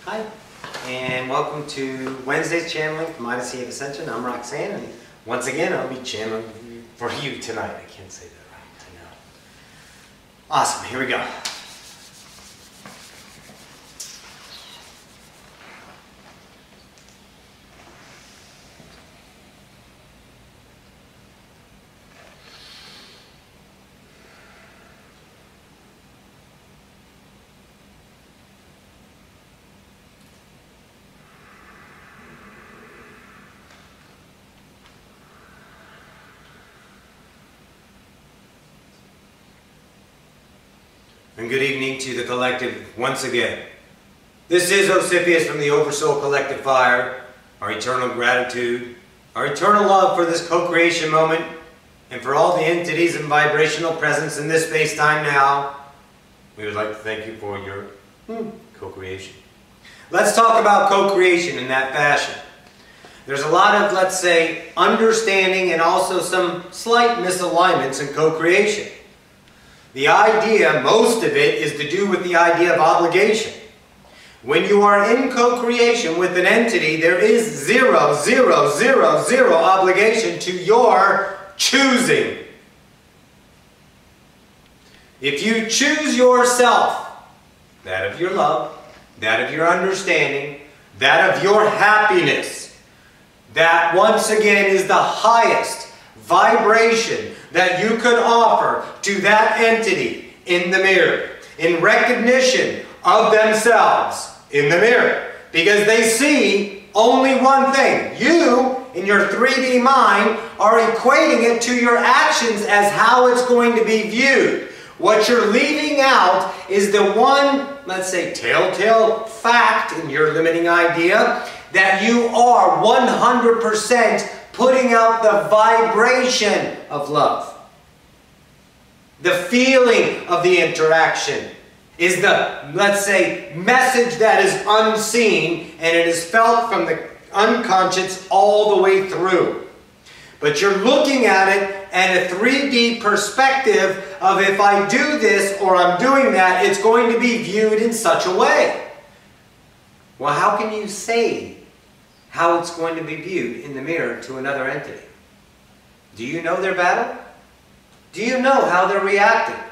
Hi, and welcome to Wednesday's channeling from Odyssey of Ascension. I'm Roxanne, and once again, I'll be channeling for you tonight. I can't say that right, I know. Awesome, here we go. And good evening to the collective once again. This is Ocyphius from the Oversoul Collective Fire, our eternal gratitude, our eternal love for this co-creation moment, and for all the entities and vibrational presence in this space-time now. We would like to thank you for your co-creation. Let's talk about co-creation in that fashion. There's a lot of, let's say, understanding and also some slight misalignments in co-creation. The idea, most of it, is to do with the idea of obligation. When you are in co-creation with an entity, there is zero obligation to your choosing. If you choose yourself, that of your love, that of your understanding, that of your happiness, that once again is the highest vibration that you could offer to that entity in the mirror, in recognition of themselves in the mirror, because they see only one thing. You, in your 3D mind, are equating it to your actions as how it's going to be viewed. What you're leaving out is the one, let's say, telltale fact in your limiting idea that you are 100% putting out the vibration of love. The feeling of the interaction is the, let's say, message that is unseen, and it is felt from the unconscious all the way through. But you're looking at it at a 3D perspective of, if I do this or I'm doing that, it's going to be viewed in such a way. Well, how can you say how it's going to be viewed in the mirror to another entity? Do you know their battle? Do you know how they're reacting?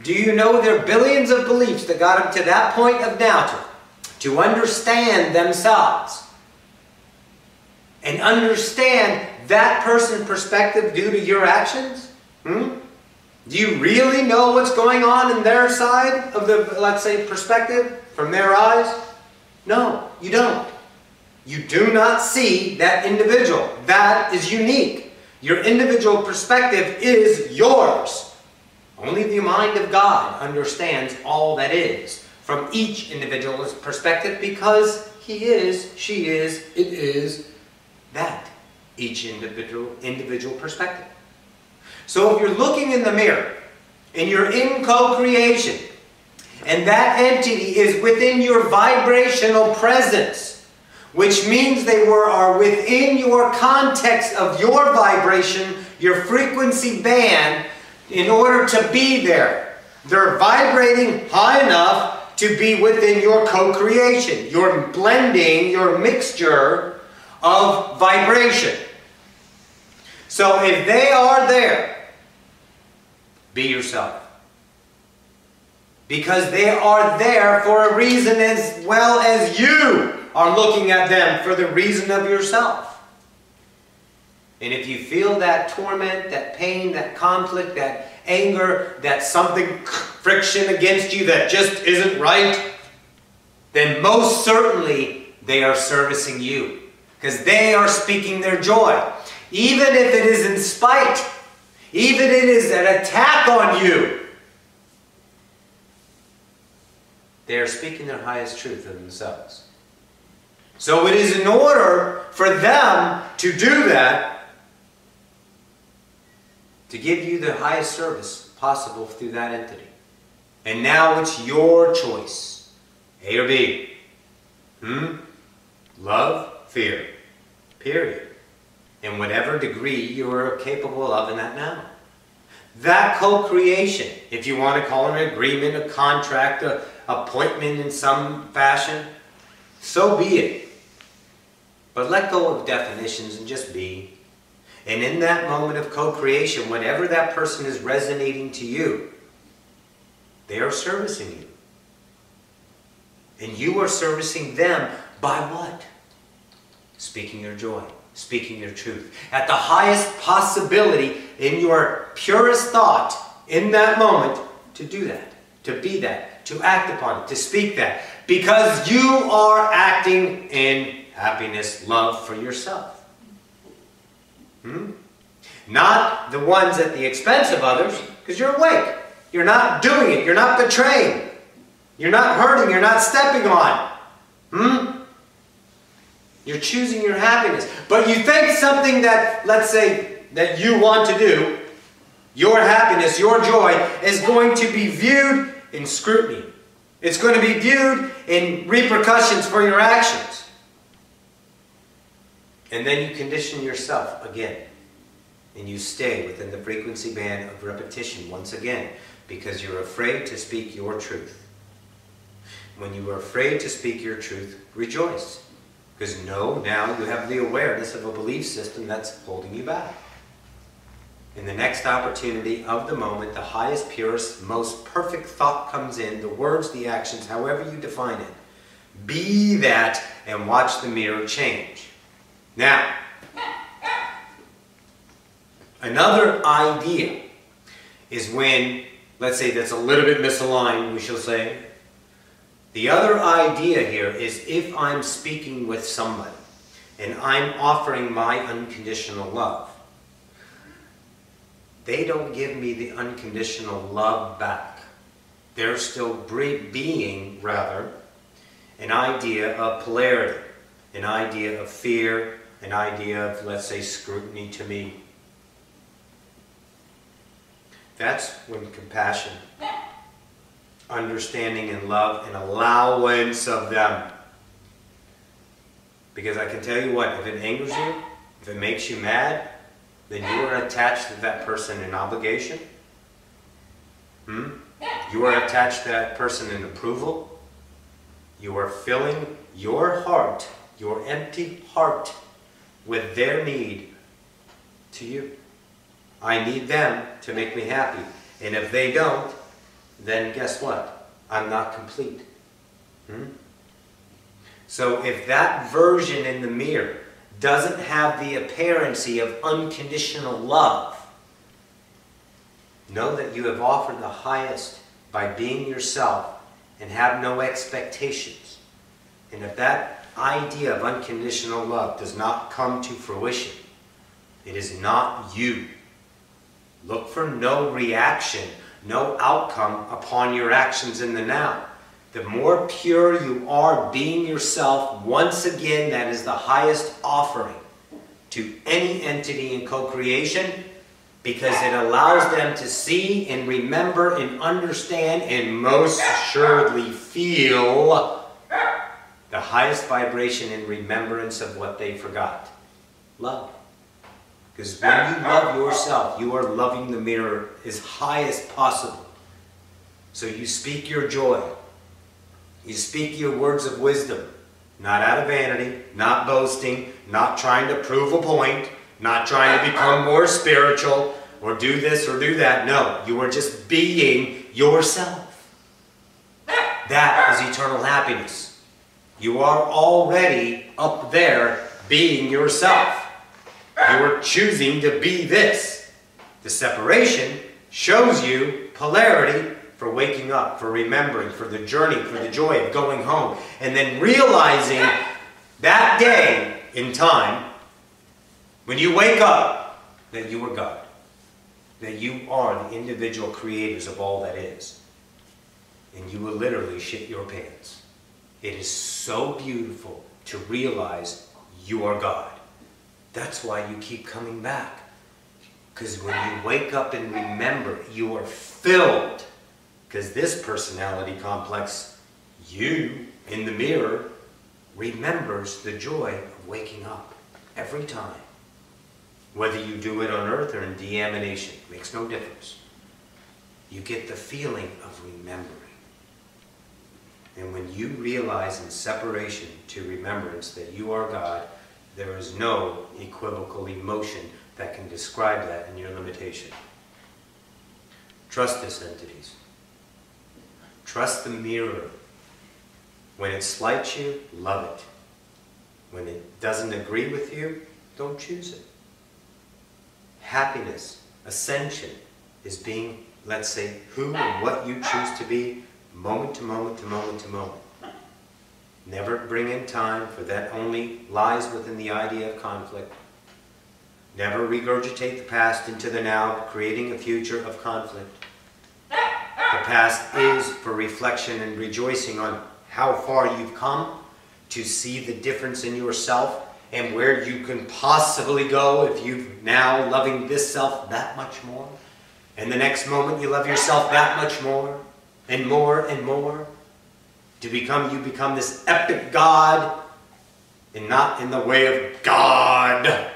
Do you know their billions of beliefs that got them to that point of now to understand themselves and understand that person's perspective due to your actions? Do you really know what's going on in their side of the, let's say, perspective from their eyes? No, you don't. You do not see that individual. That is unique. Your individual perspective is yours. Only the mind of God understands all that is from each individual's perspective, because he is, she is, it is that. Each individual perspective. So if you're looking in the mirror and you're in co-creation and that entity is within your vibrational presence, which means they are within your context of your vibration, your frequency band, in order to be there. They're vibrating high enough to be within your co-creation, your blending, your mixture of vibration. So if they are there, be yourself. Because they are there for a reason, as well as you are looking at them for the reason of yourself. And if you feel that torment, that pain, that conflict, that anger, that something friction against you that just isn't right, then most certainly they are servicing you, because they are speaking their joy. Even if it is in spite, even if it is an attack on you, they are speaking their highest truth of themselves. So it is in order for them to do that, to give you the highest service possible through that entity. And now it's your choice. A or B. Love, fear. Period. In whatever degree you are capable of in that now. That co-creation, if you want to call it an agreement, a contract, an appointment in some fashion, So be it. But let go of definitions and just be. And in that moment of co-creation, whatever that person is resonating to you, they are servicing you. And you are servicing them by what? Speaking your joy, speaking your truth. At the highest possibility in your purest thought in that moment, to do that, to be that, to act upon it, to speak that. Because you are acting in happiness, love for yourself. Not the ones at the expense of others, because you're awake. You're not doing it. You're not betraying. You're not hurting. You're not stepping on. You're choosing your happiness. But you think something that, let's say, that you want to do, your happiness, your joy, is going to be viewed in scrutiny. It's going to be viewed in repercussions for your actions. And then you condition yourself again. And you stay within the frequency band of repetition once again, because you're afraid to speak your truth. When you are afraid to speak your truth, rejoice. Because now you have the awareness of a belief system that's holding you back. In the next opportunity of the moment, the highest, purest, most perfect thought comes in, the words, the actions, however you define it. Be that and watch the mirror change. Now, another idea is when, let's say that's a little bit misaligned, we shall say. The other idea here is if I'm speaking with somebody and I'm offering my unconditional love, they don't give me the unconditional love back. They're still being, rather, an idea of polarity, an idea of fear, an idea of, let's say, scrutiny to me. That's when compassion, understanding and love and allowance of them. Because I can tell you what, if it angers you, if it makes you mad, then you are attached to that person in obligation. You are attached to that person in approval. You are filling your heart, your empty heart, with their need to you. I need them to make me happy. And if they don't, then guess what? I'm not complete. So if that version in the mirror doesn't have the apparency of unconditional love, know that you have offered the highest by being yourself and have no expectations. And if that idea of unconditional love does not come to fruition, it is not you. Look for no reaction, no outcome upon your actions in the now. The more pure you are being yourself, once again, that is the highest offering to any entity in co-creation, because it allows them to see and remember and understand and most assuredly feel the highest vibration in remembrance of what they forgot. Love. Because when you love yourself, you are loving the mirror as high as possible. So you speak your joy. You speak your words of wisdom, not out of vanity, not boasting, not trying to prove a point, not trying to become more spiritual or do this or do that. No, you are just being yourself. That is eternal happiness. You are already up there being yourself. You are choosing to be this. The separation shows you polarity for waking up, for remembering, for the journey, for the joy of going home. And then realizing that day in time, when you wake up, that you are God. That you are the individual creators of all that is. And you will literally shit your pants. It is so beautiful to realize you are God. That's why you keep coming back. Because when you wake up and remember, you are filled. Because this personality complex, you, in the mirror, remembers the joy of waking up every time. Whether you do it on earth or in de-emanation, makes no difference. You get the feeling of remembering. And when you realize in separation to remembrance that you are God, there is no equivocal emotion that can describe that in your limitation. Trust this, entities. Trust the mirror. When it slights you, love it. When it doesn't agree with you, don't choose it. Happiness, ascension, is being, let's say, who and what you choose to be, moment to moment to moment to moment. Never bring in time, for that only lies within the idea of conflict. Never regurgitate the past into the now, creating a future of conflict. The past is for reflection and rejoicing on how far you've come, to see the difference in yourself and where you can possibly go if you're now loving this self that much more. And the next moment you love yourself that much more and more and more. You become this epic God, and not in the way of God,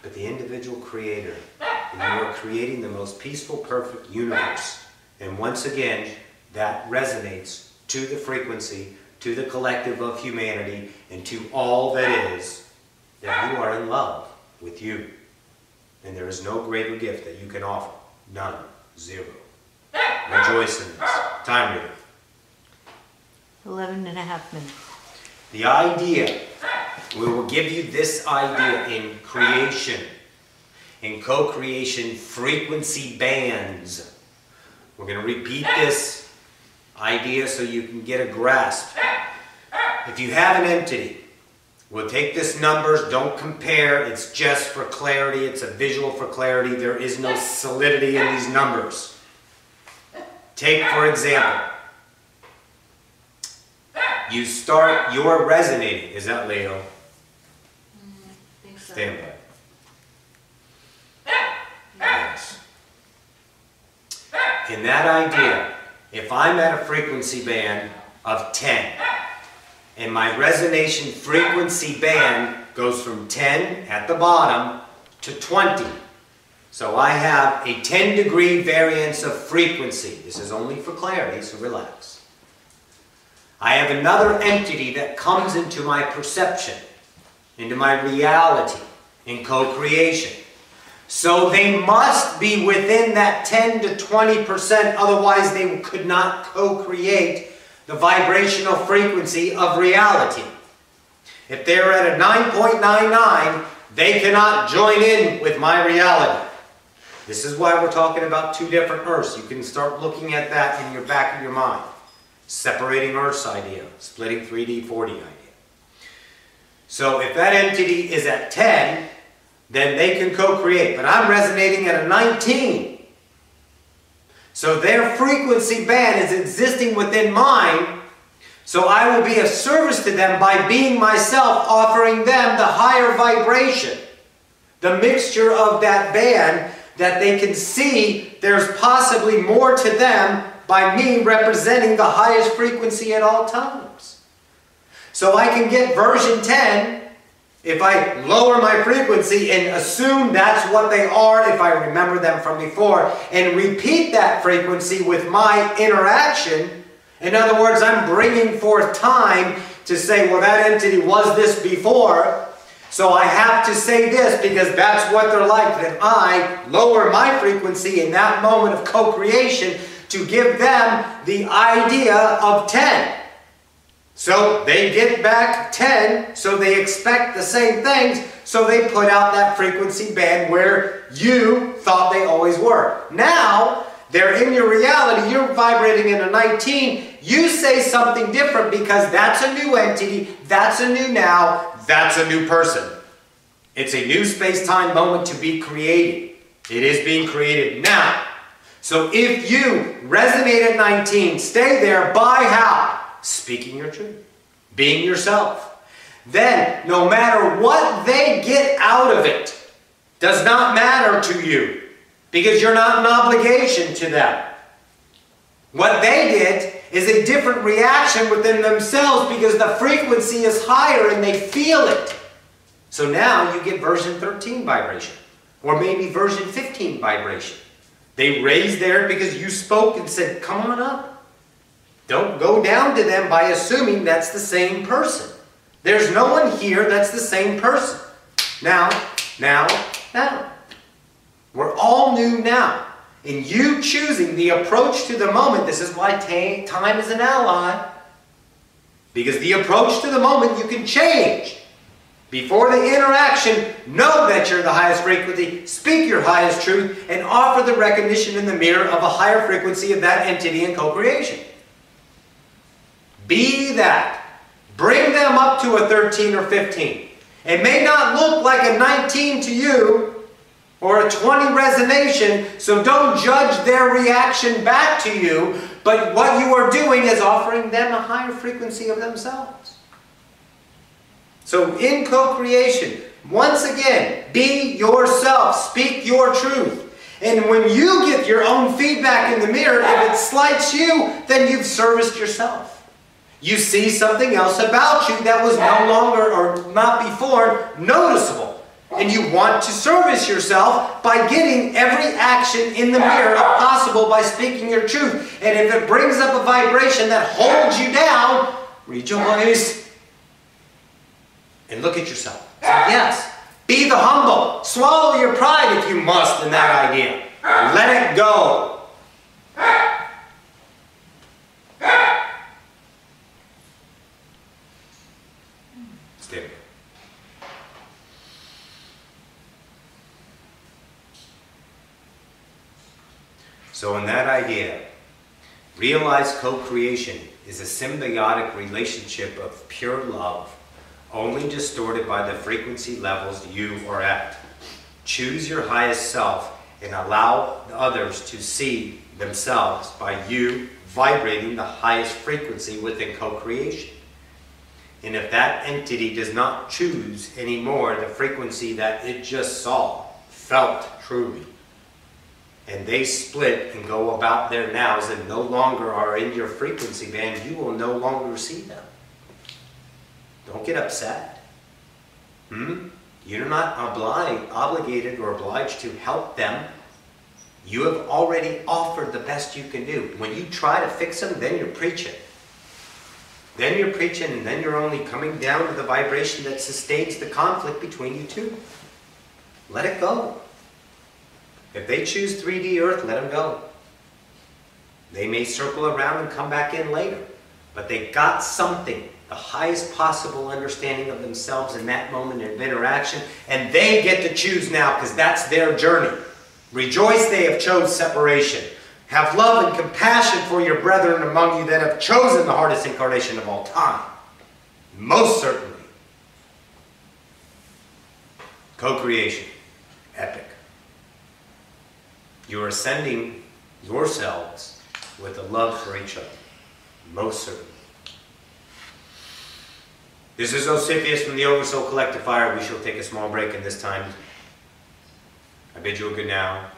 but the individual creator. And you are creating the most peaceful, perfect universe. And once again, that resonates to the frequency, to the collective of humanity, and to all that is, that you are in love with you. And there is no greater gift that you can offer. None. Zero. Rejoice in this. Time reader. 11 and a half minutes. The idea, we will give you this idea in creation, in co-creation frequency bands. We're going to repeat this idea so you can get a grasp. If you have an entity, we'll take this numbers, don't compare, it's just for clarity, it's a visual for clarity, there is no solidity in these numbers. Take, for example, you're resonating. Is that Leo? I think so. Stand by. Yes. In that idea, if I'm at a frequency band of 10, and my resonation frequency band goes from 10 at the bottom to 20. So I have a 10-degree variance of frequency. This is only for clarity, so relax. I have another entity that comes into my perception, into my reality, in co-creation. So they must be within that 10 to 20%, otherwise they could not co-create the vibrational frequency of reality. If they're at a 9.99, they cannot join in with my reality. This is why we're talking about two different Earths. You can start looking at that in your back of your mind. Separating Earths idea, splitting 3D, 4D idea. So if that entity is at 10, then they can co-create. But I'm resonating at a 19. So their frequency band is existing within mine. So I will be of service to them by being myself, offering them the higher vibration. The mixture of that band that they can see there's possibly more to them by me representing the highest frequency at all times. So I can get version 10 if I lower my frequency and assume that's what they are, if I remember them from before, and repeat that frequency with my interaction. In other words, I'm bringing forth time to say, well, that entity was this before, so I have to say this because that's what they're like. Then I lower my frequency in that moment of co-creation to give them the idea of 10. So they get back 10, so they expect the same things, so they put out that frequency band where you thought they always were. Now, they're in your reality, you're vibrating in a 19, you say something different because that's a new entity, that's a new now, that's a new person. It's a new space-time moment to be created. It is being created now. So if you resonate at 19, stay there by how? Speaking your truth, being yourself. Then, no matter what they get out of it, does not matter to you, because you're not an obligation to them. What they get is a different reaction within themselves because the frequency is higher and they feel it. So now you get version 13 vibration, or maybe version 15 vibration. They raised there because you spoke and said, come on up. Don't go down to them by assuming that's the same person. There's no one here that's the same person. Now. We're all new now. And you choosing the approach to the moment, this is why time is an ally. Because the approach to the moment you can change. Before the interaction, know that you're the highest frequency, speak your highest truth, and offer the recognition in the mirror of a higher frequency of that entity in co-creation. Be that. Bring them up to a 13 or 15. It may not look like a 19 to you or a 20 resonation, so don't judge their reaction back to you, but what you are doing is offering them a higher frequency of themselves. So in co-creation, once again, be yourself, speak your truth. And when you get your own feedback in the mirror, if it slights you, then you've serviced yourself. You see something else about you that was no longer, or not before, noticeable. And you want to service yourself by getting every action in the mirror if possible by speaking your truth. And if it brings up a vibration that holds you down, rejoice. And look at yourself. So yes, be the humble. Swallow your pride if you must in that idea. Let it go. Stay. So in that idea, realize co-creation is a symbiotic relationship of pure love, only distorted by the frequency levels you are at. Choose your highest self and allow others to see themselves by you vibrating the highest frequency within co-creation. And if that entity does not choose anymore the frequency that it just saw, felt truly, and they split and go about their nows and no longer are in your frequency band, you will no longer see them. Don't get upset. You're not obligated or obliged to help them. You have already offered the best you can do. When you try to fix them, then you're preaching. Then you're preaching, and then you're only coming down to the vibration that sustains the conflict between you two. Let it go. If they choose 3D Earth, let them go. They may circle around and come back in later. But they got something, the highest possible understanding of themselves in that moment of interaction, and they get to choose now because that's their journey. Rejoice they have chose separation. Have love and compassion for your brethren among you that have chosen the hardest incarnation of all time. Most certainly. Co-creation. Epic. You are ascending yourselves with a love for each other. Most certainly. This is Ocyphius from the Oversoul Collective Fire. We shall take a small break in this time. I bid you a good now.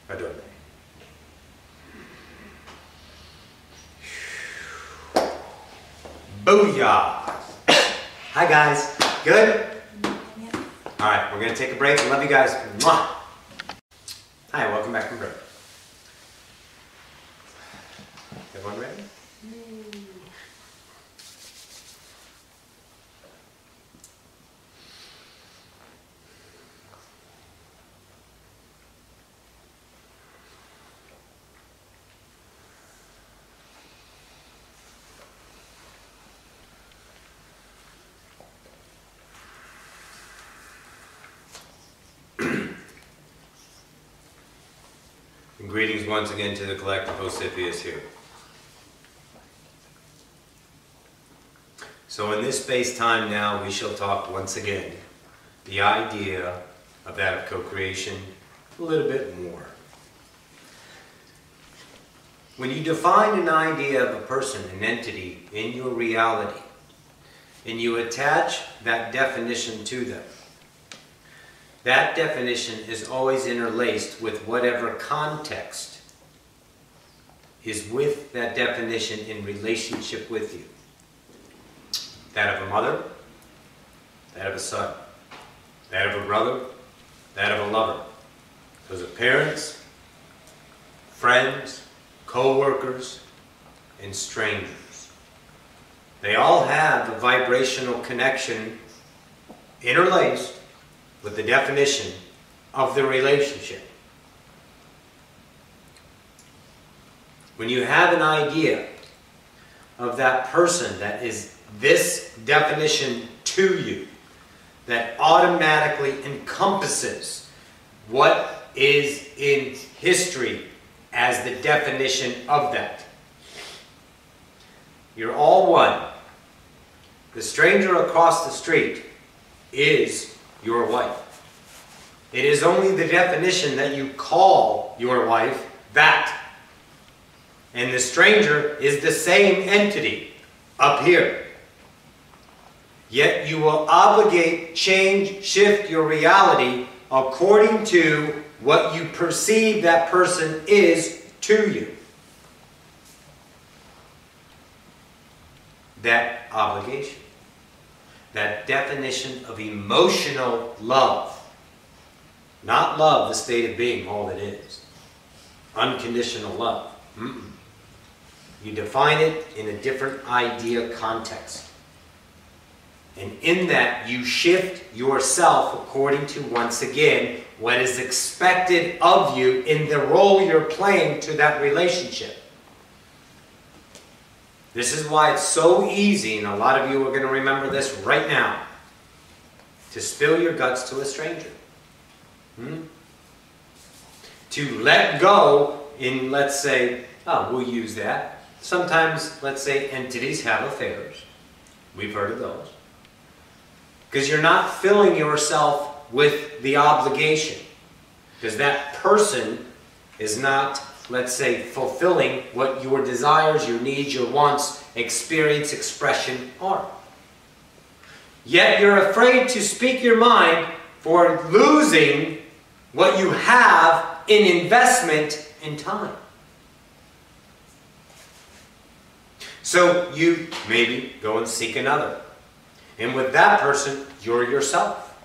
Adore. Booyah! Hi guys. Good? Yep. Alright, we're going to take a break. I love you guys. Mwah! Hi, welcome back from break. Everyone ready? Greetings once again to the collective. Ocyphius here. So in this space-time now, we shall talk once again the idea of that of co-creation a little bit more. When you define an idea of a person, an entity in your reality, and you attach that definition to them, that definition is always interlaced with whatever context is with that definition in relationship with you. That of a mother, that of a son, that of a brother, that of a lover. Those are parents, friends, co-workers, and strangers. They all have a vibrational connection interlaced with the definition of the relationship. When you have an idea of that person that is this definition to you, that automatically encompasses what is in history as the definition of that. You're all one. The stranger across the street is your wife. It is only the definition that you call your wife that. And the stranger is the same entity up here. Yet you will obligate, change, shift your reality according to what you perceive that person is to you. That obligation. That definition of emotional love. Not love, the state of being, all it is. Unconditional love. You define it in a different idea context. And in that, you shift yourself according to, once again, what is expected of you in the role you're playing to that relationship. This is why it's so easy, and a lot of you are going to remember this right now, to spill your guts to a stranger. To let go in, let's say, we'll use that. Sometimes, let's say, entities have affairs. We've heard of those. Because you're not filling yourself with the obligation. Because that person is not, let's say, fulfilling what your desires, your needs, your wants, experience, expression are. Yet you're afraid to speak your mind for losing what you have in investment in time. So you maybe go and seek another. And with that person, you're yourself.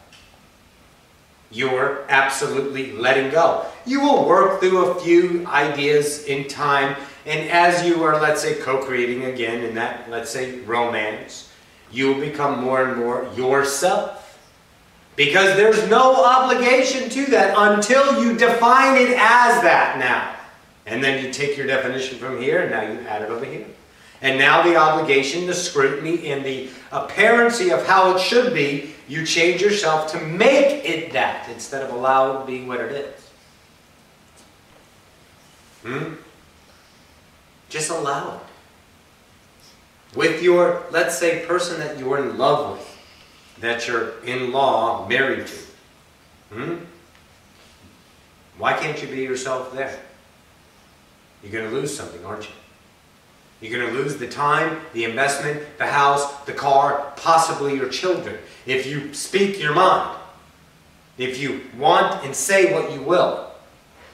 You're absolutely letting go. You will work through a few ideas in time, and as you are, let's say, co-creating again in that, let's say, romance, you will become more and more yourself. Because there's no obligation to that until you define it as that now. And then you take your definition from here, and now you add it over here. And now the obligation, the scrutiny, and the apparency of how it should be, you change yourself to make it that instead of allow it to be what it is. Just allow it. With your, let's say, person that you're in love with, that you're in law married to. Why can't you be yourself there? You're going to lose something, aren't you? You're going to lose the time, the investment, the house, the car, possibly your children. If you speak your mind. If you want and say what you will.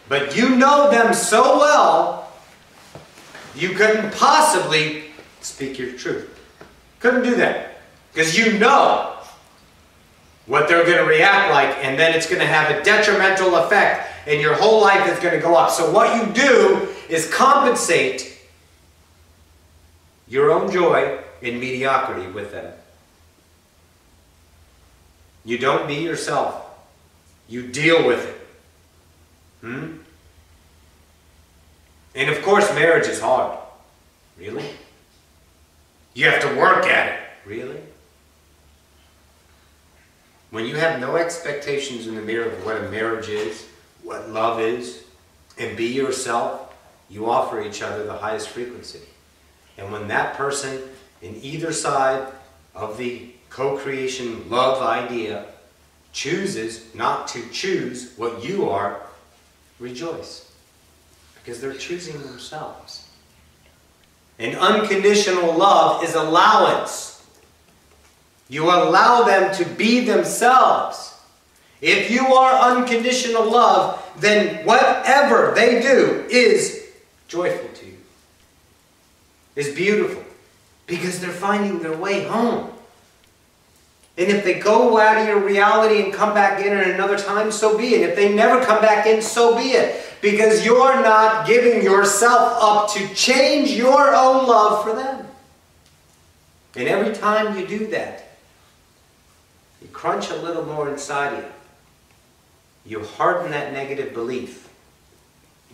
But you know them so well, you couldn't possibly speak your truth. Couldn't do that. Because you know what they're going to react like, and then it's going to have a detrimental effect, and your whole life is going to go up. So what you do is compensate your own joy in mediocrity with them. You don't be yourself. You deal with it. And of course, marriage is hard. Really? You have to work at it. Really? When you have no expectations in the mirror of what a marriage is, what love is, and be yourself, you offer each other the highest frequency. And when that person in either side of the co-creation love idea chooses not to choose what you are, rejoice. Because they're choosing themselves. And unconditional love is allowance. You allow them to be themselves. If you are unconditional love, then whatever they do is joyful to you. Is beautiful. Because they're finding their way home. And if they go out of your reality and come back in at another time, so be it. If they never come back in, so be it. Because you're not giving yourself up to change your own love for them. And every time you do that, you crunch a little more inside of you. You harden that negative belief.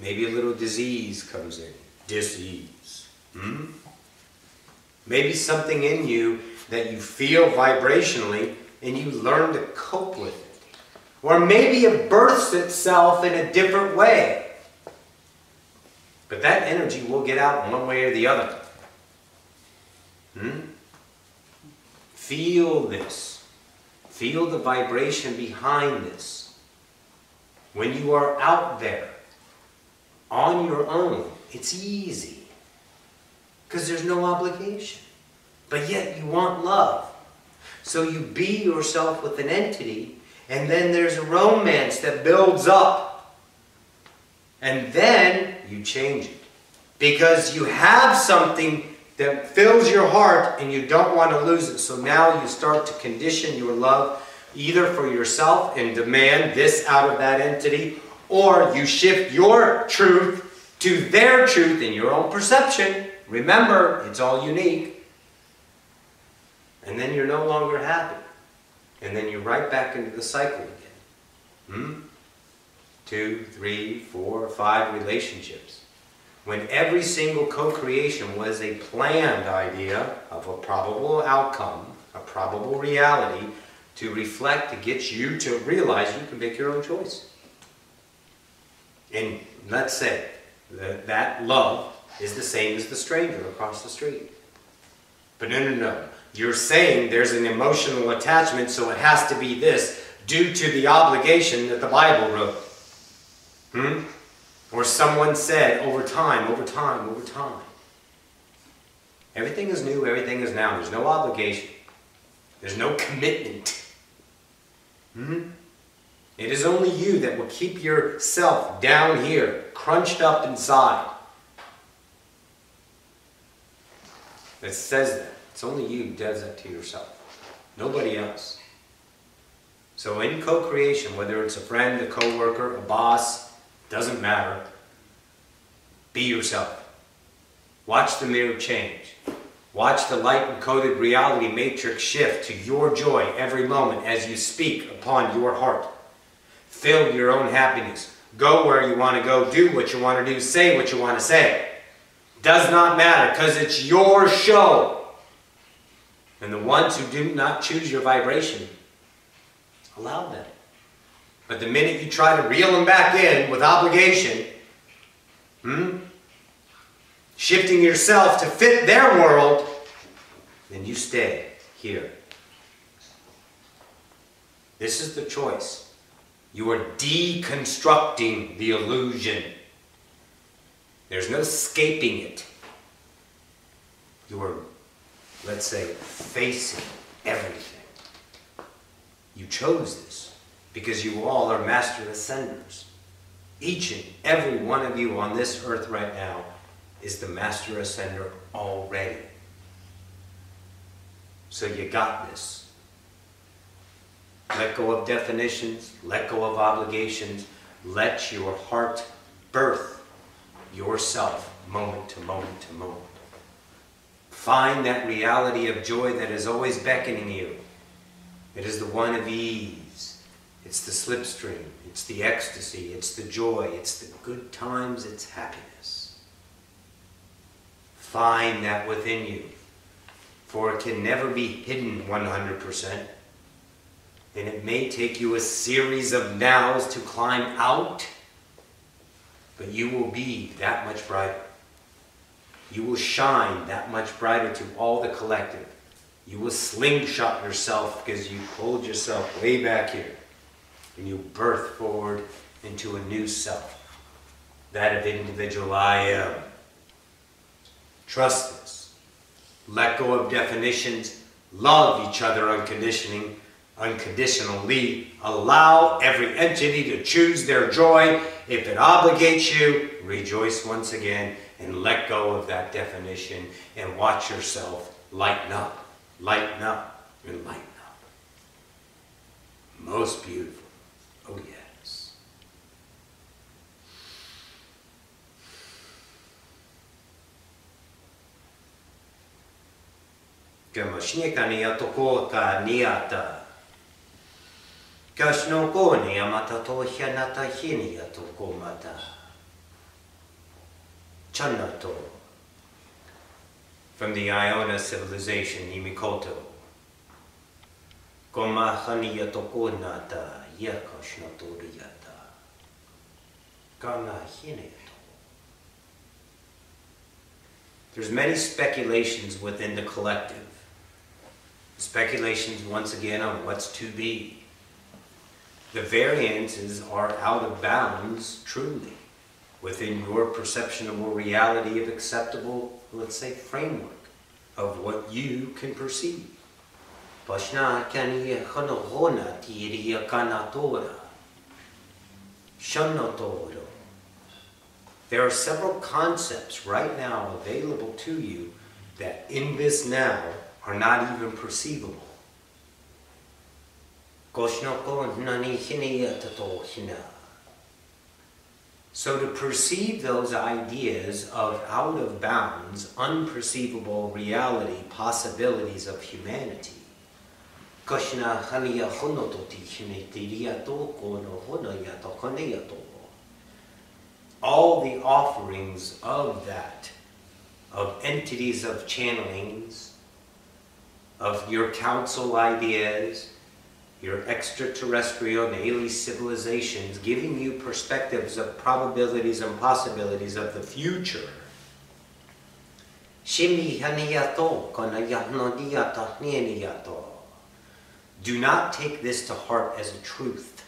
Maybe a little disease comes in. Disease. Maybe something in you that you feel vibrationally and you learn to cope with it. Or maybe it births itself in a different way. But that energy will get out one way or the other. Feel this. Feel the vibration behind this. When you are out there, on your own, it's easy. Because there's no obligation. But yet you want love. So you be yourself with an entity, and then there's a romance that builds up. And then you change it. Because you have something that fills your heart and you don't want to lose it. So now you start to condition your love either for yourself and demand this out of that entity, or you shift your truth to their truth in your own perception. Remember, it's all unique. And then you're no longer happy. And then you're right back into the cycle again. 2, 3, 4, 5 relationships. When every single co-creation was a planned idea of a probable outcome, a probable reality, to reflect, to get you to realize you can make your own choice. And let's say that love is the same as the stranger across the street. But no. You're saying there's an emotional attachment, so it has to be this, due to the obligation that the Bible wrote. Or someone said, over time. Everything is new, everything is now. There's no obligation. There's no commitment. It is only you that will keep yourself down here, crunched up inside. It says that. It's only you who does that to yourself. Nobody else. So in co-creation, whether it's a friend, a co-worker, a boss, doesn't matter. Be yourself. Watch the mirror change. Watch the light-encoded reality matrix shift to your joy every moment as you speak upon your heart. Fill your own happiness. Go where you want to go. Do what you want to do. Say what you want to say. Does not matter, because it's your show. And the ones who do not choose your vibration, allow them. But the minute you try to reel them back in with obligation, shifting yourself to fit their world, then you stay here. This is the choice. You are deconstructing the illusion. There's no escaping it. You are, let's say, facing everything. You chose this because you all are master ascenders. Each and every one of you on this earth right now is the master ascender already. So you got this. Let go of definitions, let go of obligations, let your heart birth yourself moment to moment to moment. Find that reality of joy that is always beckoning you. It is the one of ease. It's the slipstream. It's the ecstasy. It's the joy. It's the good times. It's happiness. Find that within you. For it can never be hidden 100%. And it may take you a series of nows to climb out. But you will be that much brighter. You will shine that much brighter to all the collective. You will slingshot yourself because you pulled yourself way back here. And you birth forward into a new self. That of individual I am. Trust this. Let go of definitions. Love each other unconditionally. Allow every entity to choose their joy. If it obligates you, rejoice once again and let go of that definition and watch yourself lighten up, and lighten up. Most beautiful. Oh yes. Kamashnika niyatoko ka niyata. Kashnoko niyamata to hyanata hiniyatoko mata. Chanato. From the Iona civilization, Nimikoto. Koma haniyatoko nata yakashnato riyata. Kana hineyato. There's many speculations within the collective. Speculations, once again, on what's to be. The variances are out of bounds, truly, within your perceptionable reality of acceptable, let's say, framework of what you can perceive. Pashna kaniya khanogona tiriya kanatora. Shanotoro. There are several concepts right now available to you that in this now are not even perceivable. So to perceive those ideas of out of bounds, unperceivable reality, possibilities of humanity, all the offerings of that, of entities of channelings, of your council ideas, your extraterrestrial and alien civilizations, giving you perspectives of probabilities and possibilities of the future. Do not take this to heart as a truth,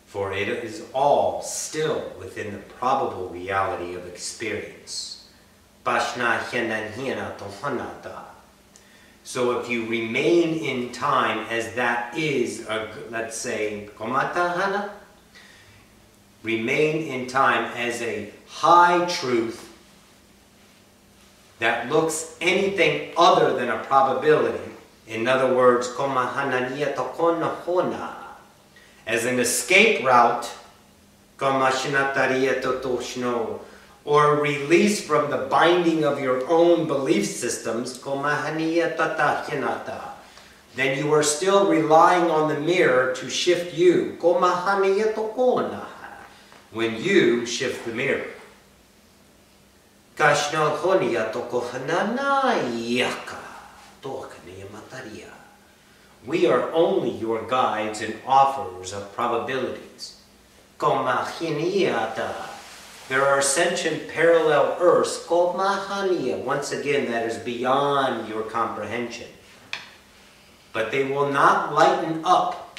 for it is all still within the probable reality of experience. So if you remain in time as that is, let's say, remain in time as a high truth that looks anything other than a probability, in other words, as an escape route, or release from the binding of your own belief systems, then you are still relying on the mirror to shift you, when you shift the mirror. We are only your guides and offers of probabilities. There are ascension parallel earths called Mahaniya, once again, that is beyond your comprehension. But they will not lighten up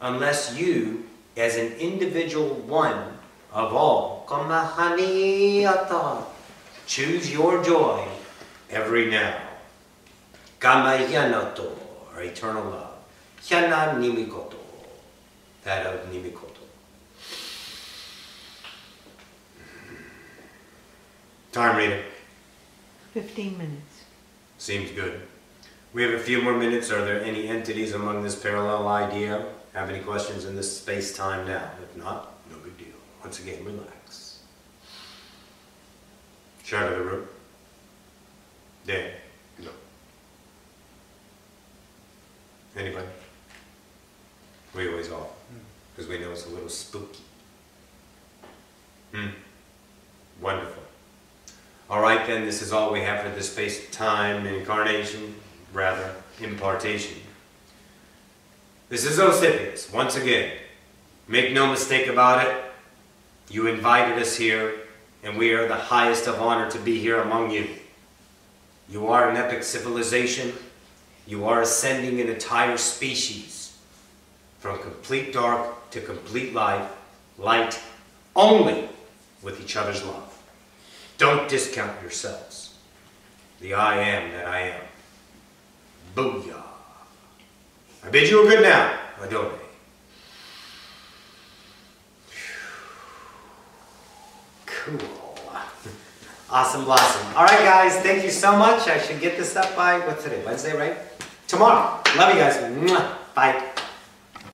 unless you, as an individual one of all, choose your joy every now. Or eternal love. Hyana nimikoto. That of Nimikoto. Time reader. 15 minutes. Seems good. We have a few more minutes. Are there any entities among this parallel idea? Have any questions in this space-time now? If not, no big deal. Once again, relax. Shout of the room. Dan. No. Anybody? We always all. Because we know it's a little spooky. Wonderful. All right, then, this is all we have for this space-time incarnation, rather, impartation. This is Ocyphius, once again. Make no mistake about it. You invited us here, and we are the highest of honor to be here among you. You are an epic civilization. You are ascending an entire species from complete dark to complete light only with each other's love. Don't discount yourselves. The I am that I am. Booyah. I bid you a good night. Adore. Cool. Awesome blossom. All right, guys. Thank you so much. I should get this up by, what's today? Wednesday, right? tomorrow. Love you guys. Mwah. Bye.